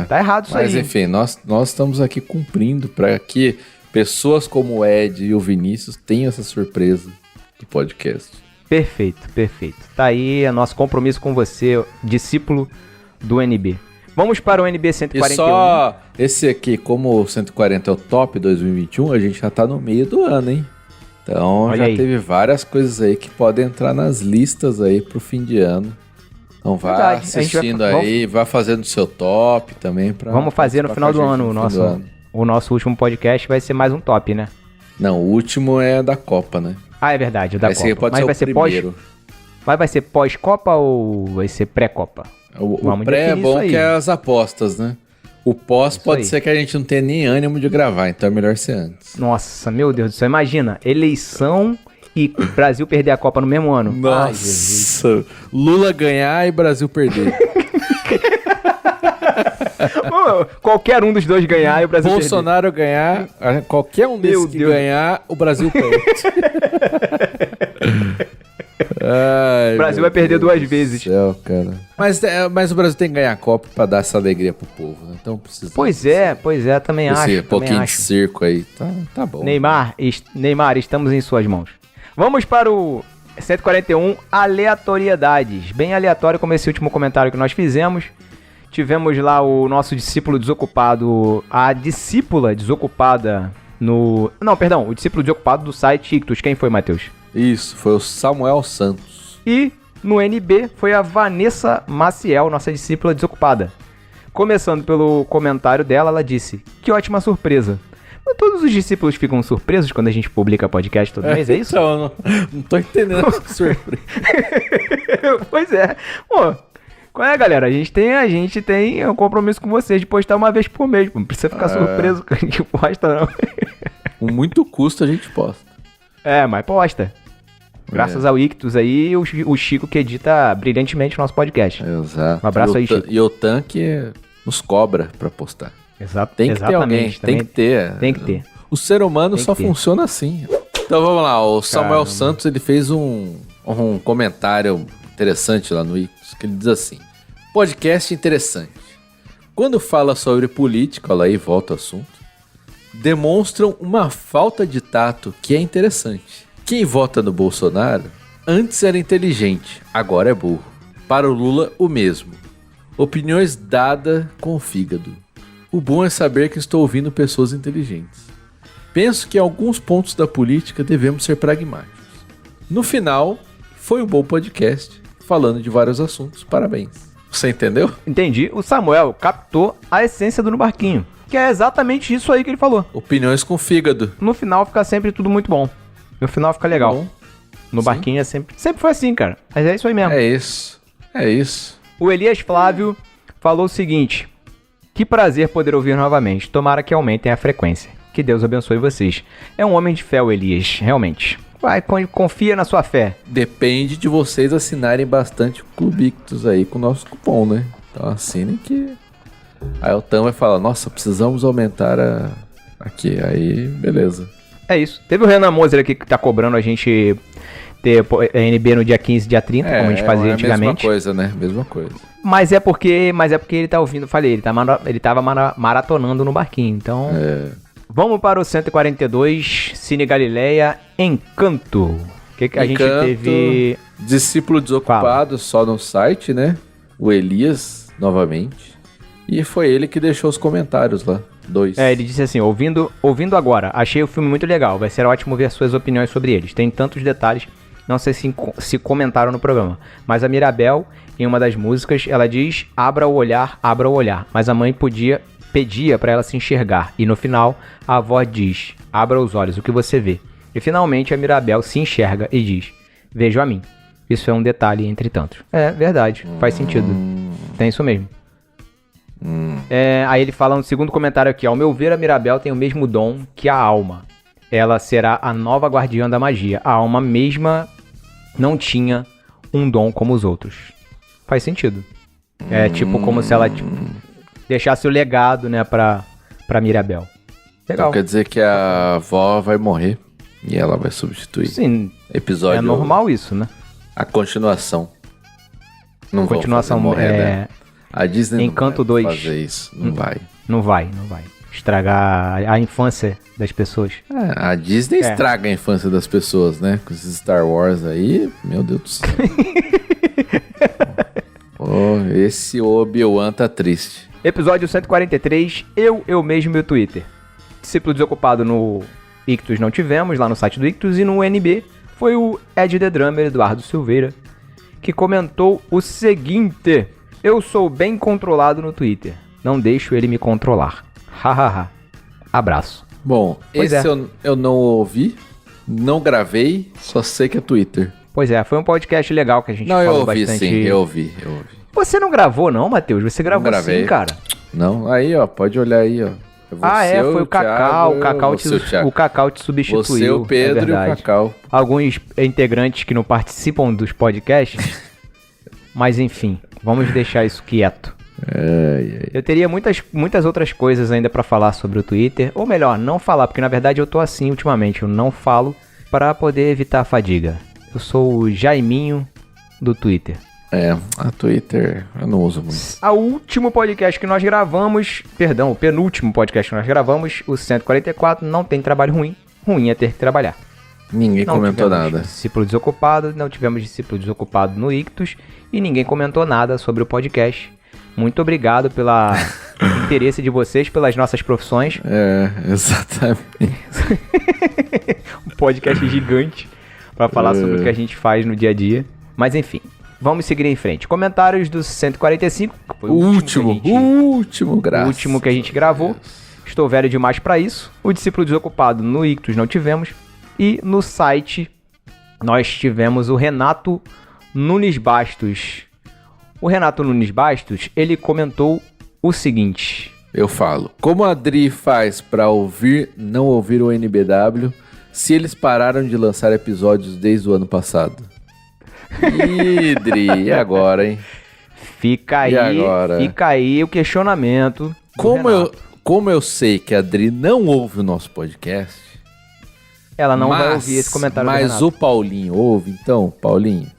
tá errado isso aí. Mas enfim, nós estamos aqui cumprindo para que pessoas como o Ed e o Vinícius tenham essa surpresa do podcast. Perfeito. Tá aí o nosso compromisso com você, discípulo do NB. Vamos para o NB 141. E só esse aqui, como o 140 é o top 2021, a gente já tá no meio do ano, hein? Então teve várias coisas aí que podem entrar nas listas aí pro fim de ano. Então vá assistindo aí, vá fazendo seu top também. Vamos fazer no final do ano o nosso último podcast vai ser mais um top, né? Não, o último é da Copa, né? É verdade, o da Copa. Mas vai ser primeiro. Vai ser pós-Copa ou vai ser pré-Copa? O pré é bom que é as apostas, né? O pós Isso pode aí. ser que a gente não tenha nem ânimo de gravar, então é melhor ser antes. Nossa, meu Deus do céu. Imagina, eleição e Brasil perder a Copa no mesmo ano. Ai, Jesus. Nossa, Lula ganhar e Brasil perder. Qualquer um dos dois ganhar e o Brasil Bolsonaro ganhar, qualquer um desses Meu que Deus. ganhar, o Brasil perde. O Brasil vai perder duas vezes. Céu, cara. Mas o Brasil tem que ganhar a Copa pra dar essa alegria pro povo, né? Então precisa. Pois é, também acho. Esse também pouquinho de acho. circo aí, tá bom. Neymar, estamos em suas mãos. Vamos para o 141, aleatoriedades. Bem aleatório como esse último comentário que nós fizemos. Tivemos lá o nosso discípulo desocupado, a discípula desocupada no... Não, perdão, o discípulo desocupado do site Ictus. Quem foi, Matheus? Isso, foi o Samuel Santos. E no NB foi a Vanessa Maciel, nossa discípula desocupada. Começando pelo comentário dela, ela disse: que ótima surpresa. Mas todos os discípulos ficam surpresos quando a gente publica podcast todo mês, é isso? Então, não tô entendendo essa surpresa. Pois é. Pô, qual é, galera? A gente tem um compromisso com vocês de postar uma vez por mês. Não precisa ficar surpreso que a gente posta, não. Com muito custo a gente posta. É, mas posta. Graças ao Ictus aí, o Chico que edita brilhantemente o nosso podcast. Exato. Um abraço aí, Chico. E o Tanque nos cobra pra postar. Exato. Tem que ter alguém, tem que ter. Tem que ter. O ser humano Tem só que ter. funciona assim. Então vamos lá, o Samuel Caramba. Santos ele fez um comentário interessante lá no Ictus, que ele diz assim: podcast interessante. Quando fala sobre política, olha aí, volta ao assunto, demonstram uma falta de tato que é interessante. Quem vota no Bolsonaro antes era inteligente, agora é burro. Para o Lula, o mesmo. Opiniões dadas com o fígado. O bom é saber que estou ouvindo pessoas inteligentes. Penso que em alguns pontos da política devemos ser pragmáticos. No final, foi um bom podcast, falando de vários assuntos. Parabéns. Você entendeu? Entendi. O Samuel captou a essência do No Barquinho, que é exatamente isso aí que ele falou. Opiniões com fígado. No final fica sempre tudo muito bom. No final fica legal. Bom, No sim. Barquinho é sempre foi assim, cara. Mas é isso aí mesmo. é isso. É isso. O Elias Flávio falou o seguinte: que prazer poder ouvir novamente. Tomara que aumentem a frequência. Que Deus abençoe vocês. É um homem de fé, o Elias, realmente. Vai, confia na sua fé. Depende de vocês assinarem bastante o Clube Ictus aí com o nosso cupom, né? Então assinem que... Aí o Tam vai falar: nossa, precisamos aumentar aqui. Aí, beleza. É isso. Teve o Renan Moser aqui que tá cobrando a gente ter NB no dia 15, dia 30, como a gente fazia é a antigamente. mesma coisa, né? Mesma coisa. Mas é porque ele tá ouvindo, falei, ele tava maratonando no Barquinho, então... Vamos para o 142, Cine Galileia, Encanto. Que a gente Encanto, teve... Discípulo desocupado só no site, né? O Elias, novamente. E foi ele que deixou os comentários lá. 2. Ele disse assim: ouvindo agora, achei o filme muito legal, vai ser ótimo ver suas opiniões sobre eles. Tem tantos detalhes, não sei se comentaram no programa. Mas a Mirabel, em uma das músicas, ela diz: abra o olhar, mas a mãe pedia pra ela se enxergar. E no final, a avó diz: abra os olhos, o que você vê? E finalmente a Mirabel se enxerga e diz: vejo a mim. Isso é um detalhe entre tantos. É verdade, faz sentido. Tem isso mesmo. Aí ele fala no segundo comentário aqui: ao meu ver, a Mirabel tem o mesmo dom que a alma. Ela será a nova guardiã da magia. A alma mesma não tinha um dom como os outros. Faz sentido. É tipo como se ela deixasse o legado, né, pra Mirabel. Legal. Então quer dizer que a avó vai morrer e ela vai substituir. Sim, Episódio. é normal isso, né? A continuação. Não vão Continuação fazer morrer, né? A Disney Encanto não vai 2. fazer isso. Não vai. Não vai. Estragar a infância das pessoas. A Disney estraga a infância das pessoas, né? Com esses Star Wars aí, meu Deus do céu. Esse Obi-Wan tá triste. Episódio 143, eu mesmo e o Twitter. Discípulo desocupado no Ictus não tivemos, lá no site do Ictus, e no NB foi o Ed The Drummer, Eduardo Silveira, que comentou o seguinte: eu sou bem controlado no Twitter, não deixo ele me controlar. Hahaha. Abraço. Bom, Pois esse eu não ouvi, não gravei, só sei que é Twitter. Pois é, foi um podcast legal que a gente Não, eu falou ouvi bastante. sim, eu ouvi. Você não gravou não, Matheus? Você gravou Não gravei. sim, cara. Não? Aí, ó, pode olhar aí, ó. Foi o Cacau. O Cacau te substituiu. Você, o Pedro e o Cacau. Alguns integrantes que não participam dos podcasts. Mas enfim, vamos deixar isso quieto. Eu teria muitas outras coisas ainda pra falar sobre o Twitter. Ou melhor, não falar, porque na verdade eu tô assim ultimamente. Eu não falo pra poder evitar a fadiga. Eu sou o Jaiminho do Twitter. A Twitter eu não uso muito. O último podcast que nós gravamos, o penúltimo podcast que nós gravamos, o 144, não tem trabalho ruim. Ruim é ter que trabalhar. Ninguém comentou nada. Discípulo desocupado, não tivemos discípulo desocupado no Ictus e ninguém comentou nada sobre o podcast. Muito obrigado pelo interesse de vocês pelas nossas profissões. Exatamente. Um podcast gigante para falar sobre o que a gente faz no dia a dia. Mas enfim, vamos seguir em frente. Comentários do 145, que foi o último que a gente gravou. Estou velho demais para isso. O discípulo desocupado no Ictus não tivemos. E no site nós tivemos o Renato Nunes Bastos. O Renato Nunes Bastos, ele comentou o seguinte. Eu falo, como a Dri faz pra não ouvir o NBW se eles pararam de lançar episódios desde o ano passado? Ih, Dri, e agora, hein? Fica aí o questionamento. Como eu sei que a Dri não ouve o nosso podcast... Ela não vai ouvir esse comentário do Renato. Mas o Paulinho ouve, então, Paulinho,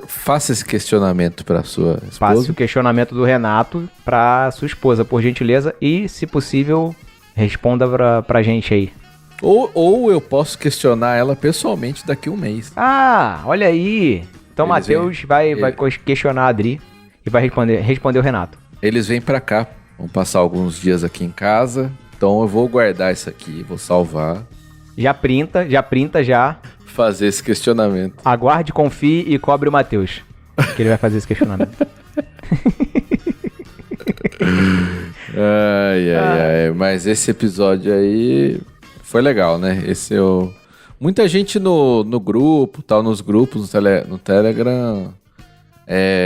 faça esse questionamento para sua esposa. Faça o questionamento do Renato para sua esposa, por gentileza, e, se possível, responda pra gente aí. Ou eu posso questionar ela pessoalmente daqui a um mês. Olha aí. Então, Matheus vai questionar a Adri e vai responder o Renato. Eles vêm pra cá, vão passar alguns dias aqui em casa, então eu vou guardar isso aqui, vou salvar. Já printa. Fazer esse questionamento. Aguarde, confie e cobre o Matheus, que ele vai fazer esse questionamento. Mas esse episódio aí foi legal, né? Muita gente no grupo, nos grupos no Telegram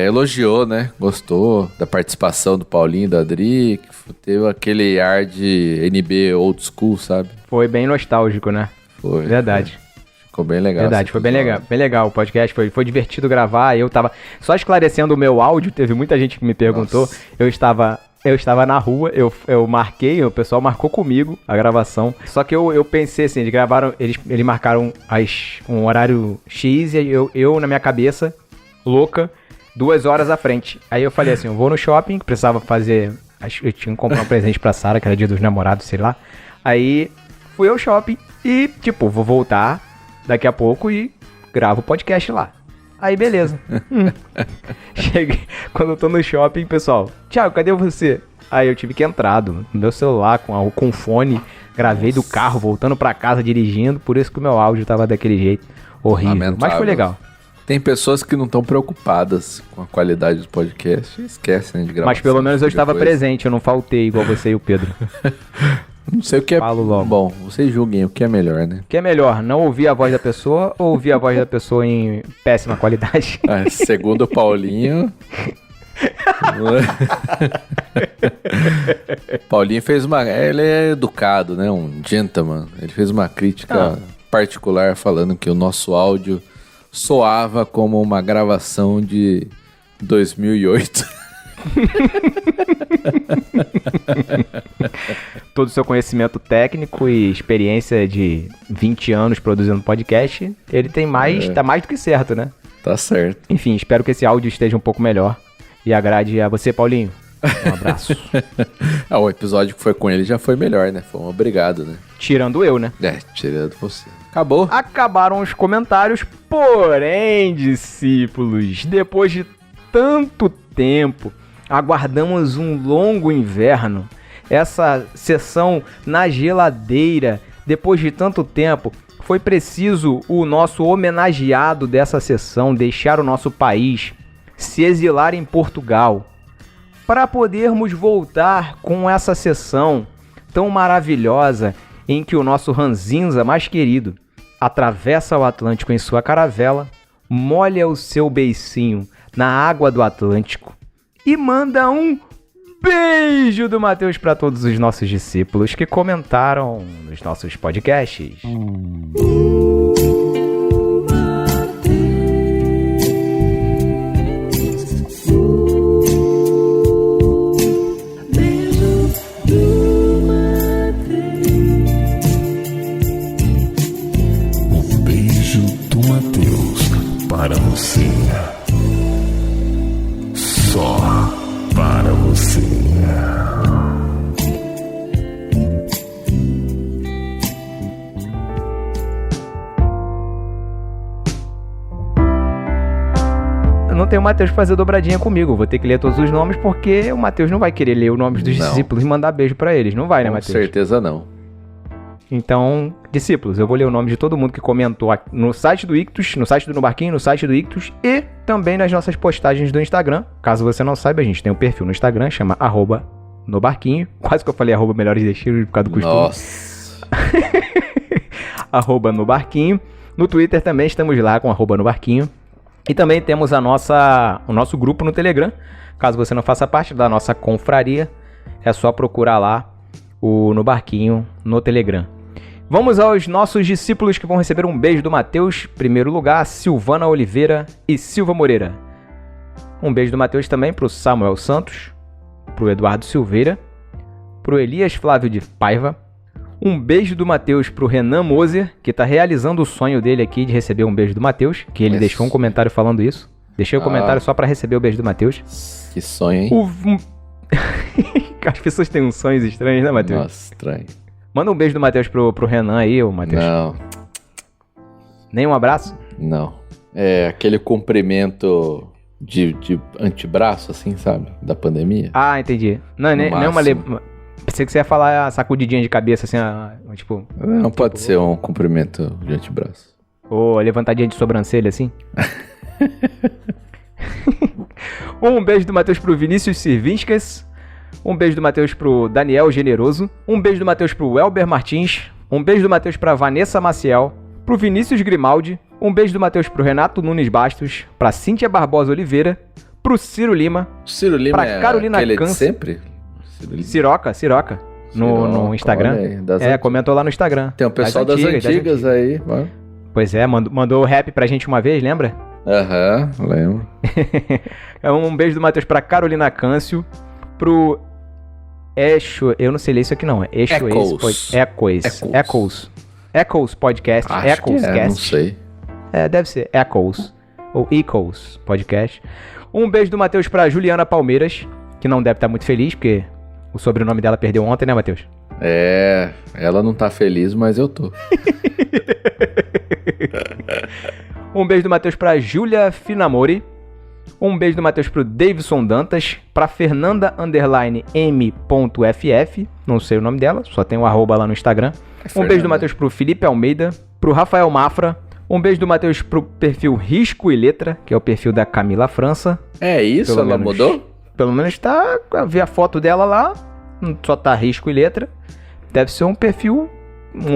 elogiou, né? Gostou da participação do Paulinho e da Adri, que teve aquele ar de NB old school, sabe? Foi bem nostálgico, né? Foi. Verdade. Ficou bem legal. Verdade, foi bem legal o podcast, foi divertido gravar. Eu tava só esclarecendo o meu áudio, teve muita gente que me perguntou. Nossa. Eu estava na rua, eu marquei, o pessoal marcou comigo a gravação. Só que eu pensei assim, eles marcaram um horário X e eu na minha cabeça, louca, 2 horas à frente. Aí eu falei assim, eu vou no shopping, que precisava fazer... Eu tinha que comprar um presente pra Sara, que era dia dos namorados, sei lá. Aí fui ao shopping e, vou voltar daqui a pouco e gravo o podcast lá. Aí, beleza. Cheguei, quando eu tô no shopping, pessoal, Thiago, cadê você? Aí eu tive que entrar no meu celular com fone, gravei do carro, voltando pra casa, dirigindo, por isso que o meu áudio tava daquele jeito, horrível. Lamentável. Mas foi legal. Tem pessoas que não estão preocupadas com a qualidade do podcast e esquecem de gravar. Mas pelo menos eu estava presente, eu não faltei igual você e o Pedro. Não sei o que é bom, vocês julguem o que é melhor, né? O que é melhor, não ouvir a voz da pessoa ou ouvir a voz da pessoa em péssima qualidade? Segundo o Paulinho... Paulinho fez ele é educado, né? Um gentleman. Ele fez uma crítica particular falando que o nosso áudio soava como uma gravação de 2008. Todo o seu conhecimento técnico e experiência de 20 anos produzindo podcast, ele tem tá mais do que certo, né? Tá certo. Enfim, espero que esse áudio esteja um pouco melhor e agrade a você, Paulinho. Um abraço. O episódio que foi com ele já foi melhor, né? Foi um obrigado, né? Tirando eu, né? Tirando você. Acabou. Acabaram os comentários, porém, discípulos, depois de tanto tempo, aguardamos um longo inverno. Essa sessão na geladeira, depois de tanto tempo, foi preciso o nosso homenageado dessa sessão deixar o nosso país, se exilar em Portugal, para podermos voltar com essa sessão tão maravilhosa em que o nosso ranzinza mais querido atravessa o Atlântico em sua caravela, molha o seu beicinho na água do Atlântico e manda um beijo do Matheus para todos os nossos discípulos que comentaram nos nossos podcasts. Um beijo do Matheus para você. Só para você. Eu não tenho o Matheus pra fazer dobradinha comigo. Vou ter que ler todos os nomes porque o Matheus não vai querer ler os nomes dos Não. discípulos e mandar beijo pra eles. Não vai, né, Com Matheus? certeza não. Então, discípulos, eu vou ler o nome de todo mundo que comentou aqui no site do Ictus, no site do No Barquinho, no site do Ictus e também nas nossas postagens do Instagram. Caso você não saiba, a gente tem um perfil no Instagram, chama @nobarquinho. Quase que eu falei @melhores destinos por causa do costume. Nossa. @nobarquinho. No Twitter também estamos lá com @nobarquinho. E também temos o nosso grupo no Telegram. Caso você não faça parte da nossa confraria, é só procurar lá o No Barquinho no Telegram. Vamos aos nossos discípulos que vão receber um beijo do Matheus. Primeiro lugar, Silvana Oliveira e Silva Moreira. Um beijo do Matheus também pro Samuel Santos, pro Eduardo Silveira, pro Elias Flávio de Paiva. Um beijo do Matheus pro Renan Moser, que tá realizando o sonho dele aqui de receber um beijo do Matheus, que ele Isso. deixou um comentário falando isso. Deixei o comentário só pra receber o beijo do Matheus. Que sonho, hein? As pessoas têm uns sonhos estranhos, né, Matheus? Nossa, estranho. Manda um beijo do Matheus pro Renan aí, ô Matheus. Não, Nem um abraço? não. É aquele cumprimento de antebraço, assim, sabe? Da pandemia. Ah, entendi. Não, nem uma... máximo. Pensei que você ia falar a sacudidinha de cabeça, assim, tipo... Não pode ser um cumprimento de antebraço. Ou levantadinha de sobrancelha, assim. Um beijo do Matheus pro Vinícius Sirvinskas. Um beijo do Matheus pro Daniel Generoso. Um beijo do Matheus pro Elber Martins. Um beijo do Matheus pra Vanessa Maciel. Pro Vinícius Grimaldi. Um beijo do Matheus pro Renato Nunes Bastos. Pra Cíntia Barbosa Oliveira. Pro Ciro Lima. Ciro Lima Pra é Carolina aquele de Câncer. sempre? Ciro Lima. Ciroca. No Instagram. Olha aí, das Comentou lá no Instagram. Tem um pessoal das antigas aí. Mano. Pois é, mandou rap pra gente uma vez, lembra? Aham, lembro. Um beijo do Matheus pra Carolina Câncio. Pro Exo, eu não sei ler isso aqui não. Echoes Podcast. Acho Echoes que não sei. Deve ser Echoes. Ou Echoes Podcast. Um beijo do Matheus pra Juliana Palmeiras, que não deve estar muito feliz, porque o sobrenome dela perdeu ontem, né, Matheus? É, ela não tá feliz, mas eu tô. Um beijo do Matheus pra Júlia Finamori. Um beijo do Matheus pro Davidson Dantas. Pra Fernanda _M.ff. Não sei o nome dela, só tem o @ lá no Instagram. Um beijo do Matheus pro Felipe Almeida. Pro Rafael Mafra. Um beijo do Matheus pro perfil Risco e Letra, que é o perfil da Camila França. É isso? Pelo Ela menos. mudou? Pelo menos tá. Vi a foto dela lá. Só tá Risco e Letra. Deve ser um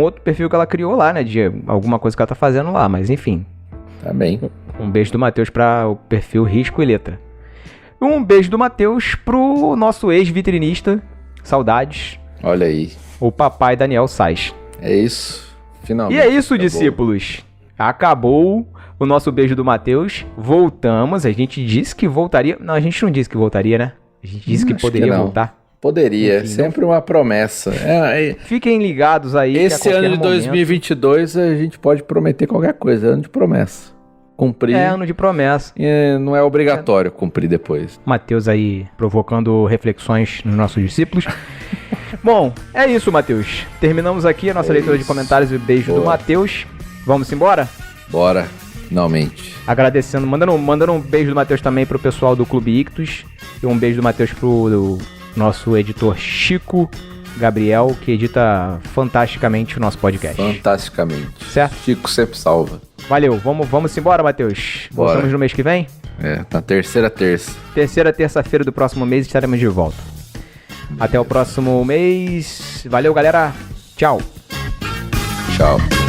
outro perfil que ela criou lá, né? De alguma coisa que ela tá fazendo lá, mas enfim. Tá bem. Um beijo do Matheus para o perfil Risco e Letra. Um beijo do Matheus pro nosso ex-vitrinista, saudades, Olha aí. o papai Daniel Sais. É isso. Finalmente. E é isso, acabou. discípulos. Acabou o nosso beijo do Matheus. Voltamos. A gente disse que voltaria. Não, a gente não disse que voltaria, né? A gente disse que Acho poderia que não. voltar. Poderia, Enfim, sempre uma promessa. Fiquem ligados aí. que a Esse qualquer ano de momento- 2022 a gente pode prometer qualquer coisa, é ano de promessa. Cumprir É ano de promessa. não é obrigatório cumprir depois. Matheus aí provocando reflexões nos nossos discípulos. Bom, é isso, Matheus. Terminamos aqui a nossa leitura de comentários e beijo do Boa. Matheus. Vamos embora? Bora, finalmente. Agradecendo, mandando um beijo do Matheus também pro pessoal do Clube Ictus. E um beijo do Matheus pro nosso editor Chico Gabriel, que edita fantasticamente o nosso podcast. Fantasticamente. Certo? Chico sempre salva. Valeu, vamos embora, Matheus. Bora. Voltamos no mês que vem? Na terceira terça. Terceira terça-feira do próximo mês estaremos de volta. Até o próximo mês. Valeu, galera. Tchau. Tchau.